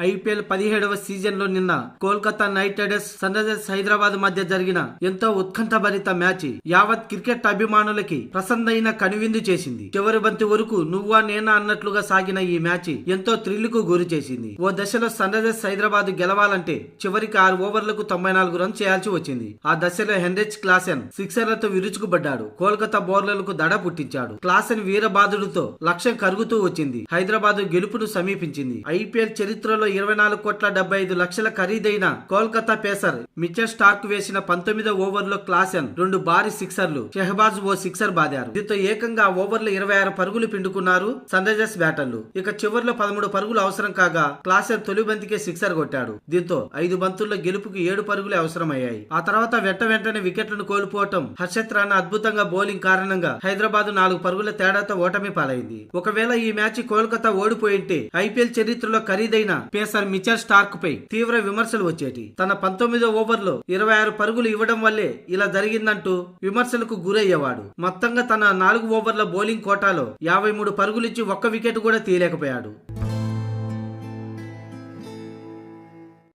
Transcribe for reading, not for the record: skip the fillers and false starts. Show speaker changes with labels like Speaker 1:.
Speaker 1: IPL 17వ season లో నిన్న Kolkata knight riders sunrisers Hyderabad మధ్య జరిగిన ఎంతో ఉత్కంఠభరిత మ్యాచ్ యావత్ క్రికెట్ అభిమానులకి ప్రసన్నైన కనువిందు చేసింది. చివరి బంతి వరకు నువ్వా నేనా అన్నట్లుగా సాగిన ఈ మ్యాచ్ ఎంతో థ్రిల్ కు గురి చేసింది. ఓ దశలో సన్ రైజర్స్ హైదరాబాద్ గెలవాలంటే చివరికి 6 ఓవర్లకు 94 రన్స్ చేయాల్సి వచ్చింది. ఆ దశలో హెన్రిచ్ క్లాసెన్ సిక్సర్లతో విరుచుకుపడ్డాడు. కోల్కతా బౌలర్లకు దడ పుట్టించాడు. క్లాసెన్ వీరబాదుడుతో లక్ష్యం కరుగుతూ వచ్చింది. హైదరాబాద్ గెలుపును సమీపించింది. ఐపీఎల్ చరిత్రలో 24,75,00,000 ఖరీదైన కోల్కతా పేసర్ మిచెల్ స్టార్క్ వేసిన 19వ ఓవర్లో క్లాసెన్ 2 భారీ సిక్సర్లు, షెహబాజ్ ఓ సిక్సర్ బాదారు. దీంతో ఏకంగా ఆ ఓవర్లో 26 పరుగులు పిండుకున్నారు సన్ రైజర్స్ బ్యాటర్లు. ఇక చివర్లో 13 పరుగులు అవసరం కాగా క్లాసెన్ తొలి బంతికే సిక్సర్ కొట్టాడు. దీంతో 5 బంతుల్లో గెలుపుకి 7 పరుగులే అవసరమయ్యాయి. ఆ తర్వాత వెంటనే వికెట్లను కోల్పోవటం, హర్షత్ రాణా అద్భుతంగా బౌలింగ్ కారణంగా హైదరాబాద్ 4 పరుగుల తేడాతో ఓటమి పాలైంది. ఒకవేళ ఈ మ్యాచ్ కోల్కతా ఓడిపోయింటే ఐపీఎల్ చరిత్రలో ఖరీదైన పేసర్ మిచెల్ స్టార్క్ పై తీవ్ర విమర్శలు వచ్చేటి. తన 19వ ఓవర్లో 26 పరుగులు ఇవ్వడం వల్లే ఇలా జరిగిందంటూ విమర్శలకు గురయ్యేవాడు. మొత్తంగా తన 4 ఓవర్ల బౌలింగ్ కోటాలో 53 పరుగులిచ్చి ఒక్క వికెట్ కూడా తీయలేకపోయాడు.